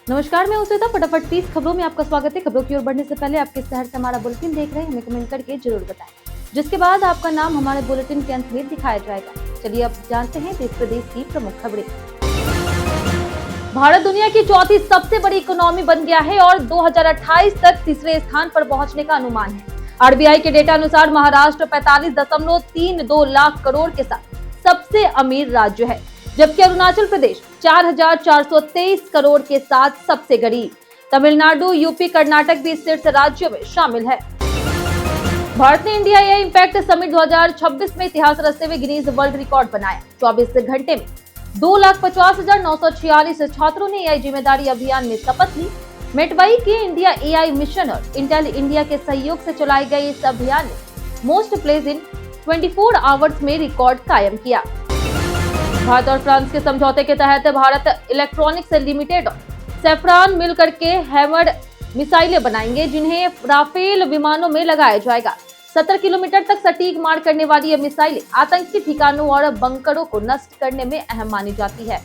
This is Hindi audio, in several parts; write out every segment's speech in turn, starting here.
नमस्कार, मैं उसेता फटाफट 30 खबरों में आपका स्वागत है। खबरों की ओर बढ़ने से पहले आप किस शहर से हमारा बुलेटिन देख रहे हैं, हमें कमेंट करके जरूर बताएं, जिसके बाद आपका नाम हमारे बुलेटिन के अंत में दिखाया जाएगा। चलिए अब जानते हैं देश प्रदेश की प्रमुख खबरें। भारत दुनिया की चौथी सबसे बड़ी इकोनॉमी बन गया है और 2028 तक तीसरे स्थान पर पहुंचने का अनुमान है। आरबीआई के डेटा अनुसार महाराष्ट्र 45.32 लाख करोड़ के साथ सबसे अमीर राज्य है, जबकि अरुणाचल प्रदेश 4,423 करोड़ के साथ सबसे गरीब। तमिलनाडु, यूपी, कर्नाटक भी इस शीर्ष राज्यों में शामिल है। भारत ने इंडिया एआई इम्पैक्ट समिट 2026 में इतिहास रचते हुए गिनीज वर्ल्ड रिकॉर्ड बनाया। 24 घंटे में 2,50,946 छात्रों ने एआई जिम्मेदारी अभियान में शपथ ली। मेटवाई के इंडिया एआई मिशन और इंटेल इंडिया के सहयोग से चलाए गए इस अभियान ने मोस्ट प्लेस इन 24 आवर्स में रिकॉर्ड कायम किया। भारत और फ्रांस के समझौते के तहत भारत इलेक्ट्रॉनिक्स लिमिटेड और सेफ्रॉन मिलकर के हैमर्ड मिसाइलें बनाएंगे, जिन्हें राफेल विमानों में लगाया जाएगा। 70 किलोमीटर तक सटीक मार करने वाली ये मिसाइलें आतंकी ठिकानों और बंकरों को नष्ट करने में अहम मानी जाती है।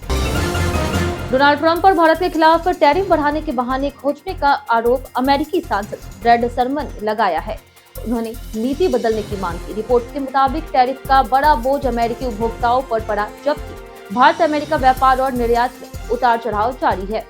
डोनाल्ड ट्रंप और भारत के खिलाफ टैरिफ बढ़ाने के बहाने खोजने का आरोप अमेरिकी सांसद ब्रैड शर्मन ने लगाया है। उन्होंने नीति बदलने की मांग की। रिपोर्ट के मुताबिक टैरिफ का बड़ा बोझ अमेरिकी उपभोक्ताओं पर पड़ा, जबकि भारत अमेरिका व्यापार और निर्यात में उतार चढ़ाव जारी है।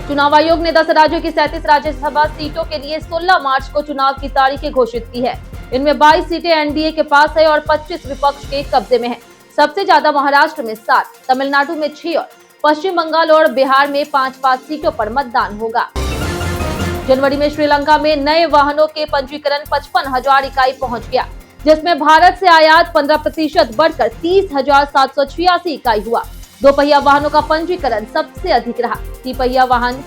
चुनाव आयोग ने 10 राज्यों की 37 राज्यसभा सीटों के लिए 16 मार्च को चुनाव की तारीखें घोषित की है। इनमें 22 सीटें एनडीए के पास है और 25 विपक्ष के कब्जे में है। सबसे ज्यादा महाराष्ट्र में 7, तमिलनाडु में 6 और पश्चिम बंगाल और बिहार में 5-5 सीटों पर मतदान होगा। जनवरी में श्रीलंका में नए वाहनों के पंजीकरण 55,000 इकाई पहुंच गया, जिसमें भारत से आयात 15% बढ़कर 30,786 इकाई हुआ। दोपहिया वाहनों का पंजीकरण सबसे अधिक रहा। तिपहिया वाहन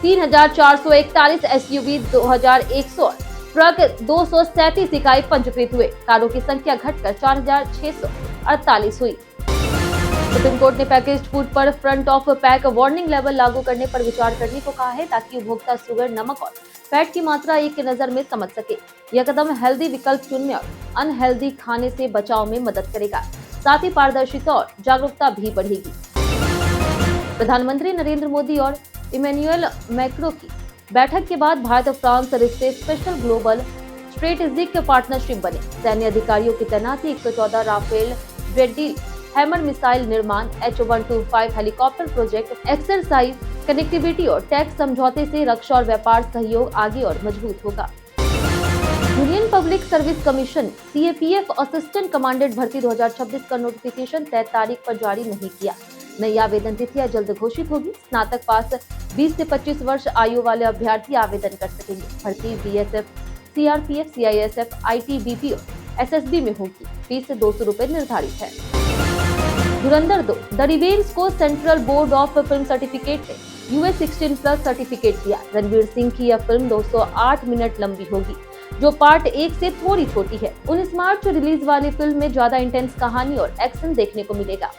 3,441, एसयूवी 2,100 और ट्रक 237 इकाई पंजीकृत हुए। कारों की संख्या घटकर 4,648 हुई। सुप्रीम कोर्ट ने पैकेज्ड फूड पर front of pack warning level लागू करने पर विचार करने को कहा है, ताकि उपभोक्ता शुगर, नमक और फैट की मात्रा एक नजर में समझ सके। यह कदम हेल्दी विकल्प चुनने और अनहेल्दी खाने से बचाव में मदद करेगा, साथ ही पारदर्शिता और जागरूकता भी बढ़ेगी। प्रधानमंत्री नरेंद्र मोदी और इमैनुअल मैक्रों की बैठक के बाद भारत और फ्रांस रिश्ते स्पेशल ग्लोबल स्ट्रेटेजिक पार्टनरशिप बने। सैन्य अधिकारियों की तैनाती, 114 राफेल रेड्डी हैमर मिसाइल निर्माण, H125 helicopter project, exercise, connectivity और टैक्स समझौते से रक्षा और व्यापार सहयोग आगे और मजबूत होगा। Union public service commission CAPF assistant commandant भर्ती 2026 का नोटिफिकेशन तय तारीख पर जारी नहीं किया। नई आवेदन तिथियां जल्द घोषित होगी। स्नातक पास 20 से 25 वर्ष आयु वाले अभ्यर्थी आवेदन कर सकेंगे। भर्ती BSF, CRPF, CISF, ITBP और SSB में होगी। फीस 200 रुपए निर्धारित है। धुरंधर 2 द रिवेंज को central board of film certificate ने US16+ सर्टिफिकेट दिया। रणवीर सिंह की यह फिल्म 208 मिनट लंबी होगी, जो पार्ट 1 से थोड़ी छोटी है। 19 मार्च रिलीज वाली फिल्म में ज्यादा इंटेंस कहानी और एक्शन देखने को मिलेगा।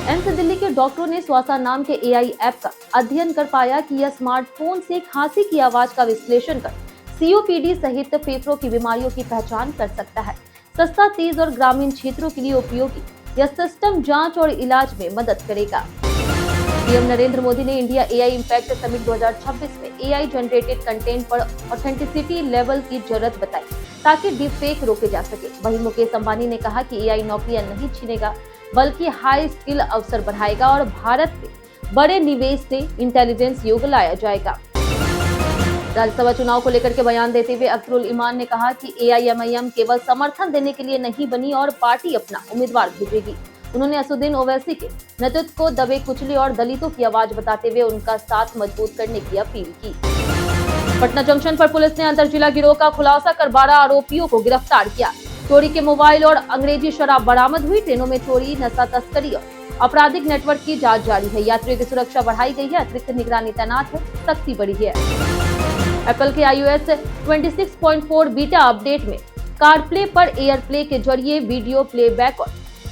एम्स दिल्ली के डॉक्टरों ने स्वासा नाम के AI ऐप का अध्ययन कर पाया कि यह स्मार्टफोन से खांसी की आवाज का विश्लेषण कर COPD सहित फेफड़ों की बीमारियों की पहचान कर सकता है। सस्ता, तेज और ग्रामीण क्षेत्रों के लिए उपयोगी यह सिस्टम जांच और इलाज में मदद करेगा। पीएम नरेंद्र मोदी ने इंडिया एआई इम्पैक्ट समिट 2026 में AI जनरेटेड कंटेंट पर ऑथेंटिसिटी लेवल की जरूरत बताई, ताकि डीप फेक रोके जा सके। वहीं मुकेश अंबानी ने कहा कि AI नौकरियां नहीं छीनेगा, बल्कि हाई स्किल अवसर बढ़ाएगा और भारत में बड़े निवेश से इंटेलिजेंस युग लाया जाएगा। राज्यसभा चुनाव को लेकर के बयान देते हुए अख्तरुल ईमान ने कहा कि AIMIM केवल समर्थन देने के लिए नहीं बनी और पार्टी अपना उम्मीदवार भेजेगी। उन्होंने असुद्दीन ओवैसी के नेतृत्व को दबे कुचले और दलितों की आवाज बताते हुए उनका साथ मजबूत करने की अपील की। पटना जंक्शन पर पुलिस ने अंतरजिला गिरोह का खुलासा कर 12 आरोपियों को गिरफ्तार किया। चोरी के मोबाइल और अंग्रेजी शराब बरामद हुई। ट्रेनों में चोरी, नशा तस्करी और आपराधिक नेटवर्क की जांच जारी है। यात्रियों की सुरक्षा बढ़ाई गई है, अतिरिक्त निगरानी तैनात है, सख्ती बढ़ी है। एप्पल के iOS 26.4 बीटा अपडेट में कारप्ले पर एयरप्ले के जरिए वीडियो प्लेबैक और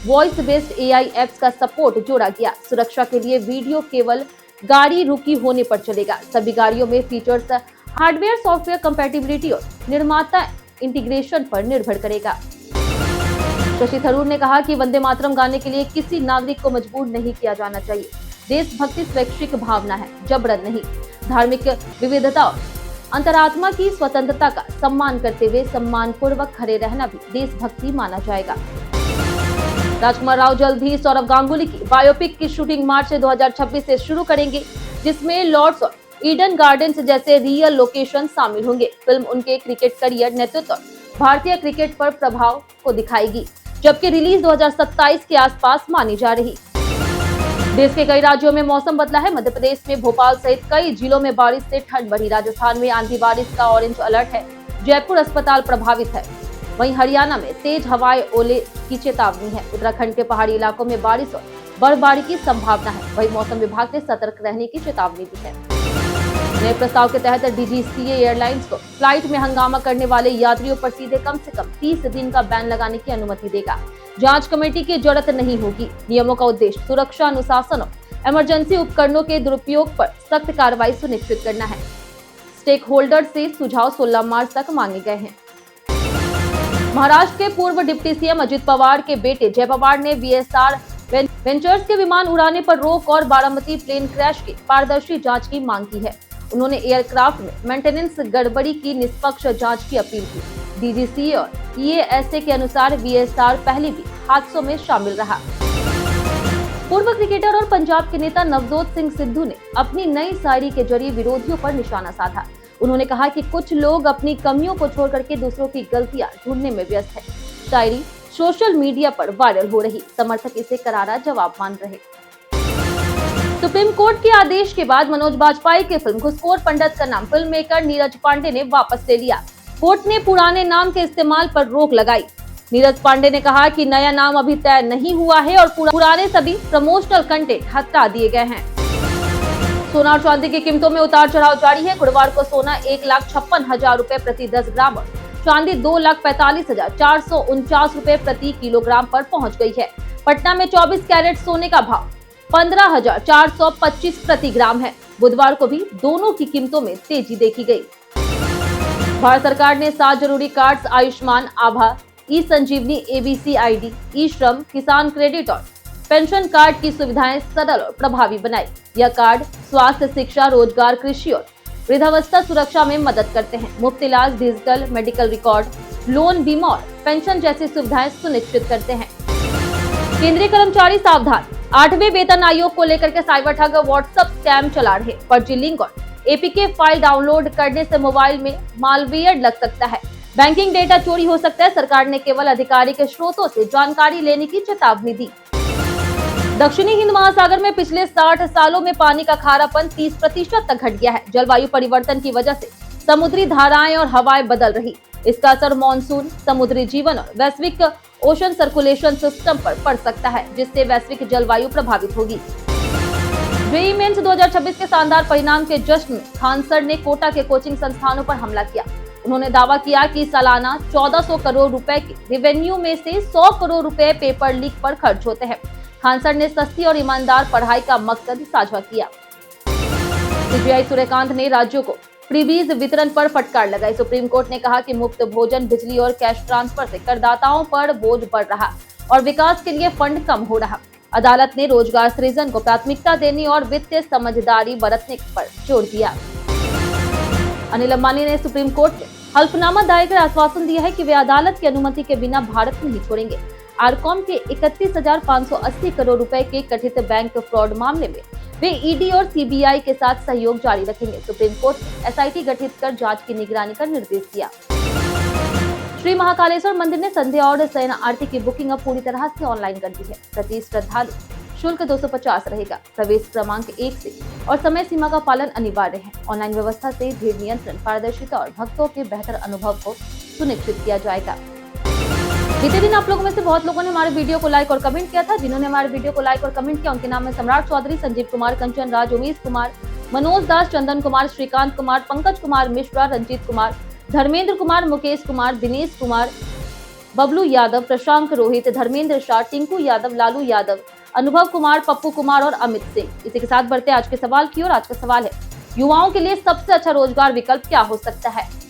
वॉइस बेस्ड AI एप्स का सपोर्ट जोड़ा गया। सुरक्षा के लिए वीडियो केवल गाड़ी रुकी होने पर चलेगा। सभी गाड़ियों में फीचर्स हार्डवेयर सॉफ्टवेयर कंपैटिबिलिटी और निर्माता इंटीग्रेशन पर निर्भर करेगा। शशि थरूर ने कहा कि वंदे मातरम गाने के लिए किसी नागरिक को मजबूर नहीं किया जाना चाहिए। देशभक्ति स्वैच्छिक भावना है, जबरन नहीं। धार्मिक विविधता और अंतरात्मा की स्वतंत्रता का सम्मान करते हुए सम्मान पूर्वक खड़े रहना भी देशभक्ति माना जाएगा। राजकुमार राव जल्द ही सौरव गांगुली की बायोपिक की शूटिंग मार्च 2026 से शुरू करेंगे, जिसमें लॉर्ड्स और ईडन गार्डन्स जैसे रियल लोकेशन शामिल होंगे। फिल्म उनके क्रिकेट करियर, नेतृत्व और भारतीय क्रिकेट पर प्रभाव को दिखाएगी, जबकि रिलीज 2027 के आसपास मानी जा रही। देश के कई राज्यों में मौसम बदला है। मध्य प्रदेश में भोपाल सहित कई जिलों में बारिश से ठंड बढ़ी। राजस्थान में आंधी बारिश का ऑरेंज अलर्ट है। जयपुर अस्पताल प्रभावित है। वहीं हरियाणा में तेज हवाएं, ओले की चेतावनी है। उत्तराखंड के पहाड़ी इलाकों में बारिश और बर्फबारी की संभावना है। वहीं मौसम विभाग ने सतर्क रहने की चेतावनी दी है। नए प्रस्ताव के तहत डीजीसीए एयरलाइंस को फ्लाइट में हंगामा करने वाले यात्रियों पर सीधे कम से कम 30 दिन का बैन लगाने की अनुमति देगा। जांच कमेटी की जरूरत नहीं होगी। नियमों का उद्देश्य सुरक्षा, अनुशासन और इमरजेंसी उपकरणों के दुरुपयोग पर सख्त कार्रवाई सुनिश्चित करना है। स्टेक होल्डर से सुझाव 16 मार्च तक मांगे गए हैं। महाराष्ट्र के पूर्व डिप्टी सीएम अजित पवार के बेटे जय पवार ने वीएसआर वेंचर्स के विमान उड़ाने पर रोक और बारामती प्लेन क्रैश की पारदर्शी जांच की मांग की है। उन्होंने एयरक्राफ्ट में मेंटेनेंस गड़बड़ी की निष्पक्ष जांच की अपील की। डीजीसीए और ईएएसए के अनुसार वीएसआर पहले भी हादसों में शामिल रहा। पूर्व क्रिकेटर और पंजाब के नेता नवजोत सिंह सिद्धू ने अपनी नई शायरी के जरिए विरोधियों पर निशाना साधा। उन्होंने कहा कि कुछ लोग अपनी कमियों को छोड़ करके दूसरों की गलतियां ढूंढने में व्यस्त है। शायरी सोशल मीडिया पर वायरल हो रही, समर्थक इसे करारा जवाब मान रहे। सुप्रीम कोर्ट के आदेश के बाद मनोज बाजपेयी के फिल्म घुसखोर पंडित का नाम फिल्म मेकर नीरज पांडे ने वापस ले लिया। कोर्ट ने पुराने नाम के इस्तेमाल पर रोक लगाई। नीरज पांडे ने कहा कि नया नाम अभी तय नहीं हुआ है और पुराने सभी प्रमोशनल कंटेंट हटा दिए गए हैं। सोना और चांदी की कीमतों में उतार चढ़ाव जारी है। गुरुवार को सोना 1,56,000 रुपए प्रति 10 ग्राम और चांदी 2,45,449 रुपए प्रति किलोग्राम पर पहुंच गई है। पटना में 24 कैरेट सोने का भाव 15,425 प्रति ग्राम है। बुधवार को भी दोनों की कीमतों में तेजी देखी गई। भारत सरकार ने 7 जरूरी कार्ड्स आयुष्मान, आभा, ई संजीवनी, एबीसी आईडी, ई श्रम, किसान क्रेडिट और पेंशन कार्ड की सुविधाएं सरल और प्रभावी बनाई। यह कार्ड स्वास्थ्य, शिक्षा, रोजगार, कृषि और वृद्धावस्था सुरक्षा में मदद करते हैं। मुफ्त इलाज, डिजिटल मेडिकल रिकॉर्ड, लोन, बीमा और पेंशन जैसी सुविधाएं सुनिश्चित करते हैं। केंद्रीय कर्मचारी सावधान। 8वें वेतन आयोग को लेकर के साइबर ठग व्हाट्सएप स्कैम चला रहे। फर्जी लिंक और एपीके फाइल डाउनलोड करने से मोबाइल में मालवेयर लग सकता है। बैंकिंग डेटा चोरी हो सकता है। सरकार ने केवल आधिकारिक स्रोतों से जानकारी लेने की चेतावनी दी। दक्षिणी हिंद महासागर में पिछले 60 सालों में पानी का खारापन 30% तक घट गया है। जलवायु परिवर्तन की वजह से समुद्री धाराएं और हवाएं बदल रही। इसका असर मॉनसून, समुद्री जीवन और वैश्विक ओशन सर्कुलेशन सिस्टम पर पड़ सकता है, जिससे वैश्विक जलवायु प्रभावित होगी। जेईई मेंस 2026 के शानदार परिणाम के जश्न में खान सर ने कोटा के कोचिंग संस्थानों पर हमला किया। उन्होंने दावा किया कि सालाना 1400 करोड़ रुपए के रेवेन्यू में से 100 करोड़ रुपए पेपर लीक पर खर्च होते हैं। खान सर ने सस्ती और ईमानदार पढ़ाई का मकसद साझा किया। सीजीआई सूर्यकांत ने राज्यों को फ्रीबीज वितरण पर फटकार लगाई। सुप्रीम कोर्ट ने कहा कि मुफ्त भोजन, बिजली और कैश ट्रांसफर से करदाताओं पर बोझ बढ़ रहा और विकास के लिए फंड कम हो रहा। अदालत ने रोजगार सृजन को प्राथमिकता देने और वित्तीय समझदारी बरतने पर जोर दिया। अनिल अंबानी ने सुप्रीम कोर्ट में हल्फनामा दायर कर आश्वासन दिया है कि वे अदालत की अनुमति के बिना भारत नहीं छोड़ेंगे। आरकॉम के 31,580 करोड़ रुपए के कथित बैंक फ्रॉड मामले में वे ईडी और सीबीआई के साथ सहयोग जारी रखेंगे। सुप्रीम कोर्ट ने एसआईटी गठित कर जांच की निगरानी का निर्देश दिया। श्री महाकालेश्वर मंदिर ने संध्या और शयन आरती की बुकिंग अब पूरी तरह से ऑनलाइन कर दी है। प्रति श्रद्धालु शुल्क 250 रहेगा। प्रवेश क्रमांक 1 से और समय सीमा का पालन अनिवार्य है। ऑनलाइन व्यवस्था से भीड़ नियंत्रण, पारदर्शिता और भक्तों के बेहतर अनुभव को सुनिश्चित किया जाएगा। बीते दिन आप लोगों में से बहुत लोगों ने हमारे वीडियो को लाइक और कमेंट किया था। जिन्होंने हमारे वीडियो को लाइक और कमेंट किया उनके नाम में सम्राट चौधरी, संजीव कुमार, कंचन राज, उमेश कुमार, मनोज दास, चंदन कुमार, श्रीकांत कुमार, पंकज कुमार मिश्रा, रंजीत कुमार, धर्मेंद्र कुमार, मुकेश कुमार, दिनेश कुमार, बबलू यादव, प्रशांत रोहित, धर्मेंद्र शाह, टिंकू यादव, लालू यादव, अनुभव कुमार, पप्पू कुमार और अमित सिंह। इसी के साथ बढ़ते आज के सवाल की ओर। आज का सवाल है, युवाओं के लिए सबसे अच्छा रोजगार विकल्प क्या हो सकता है?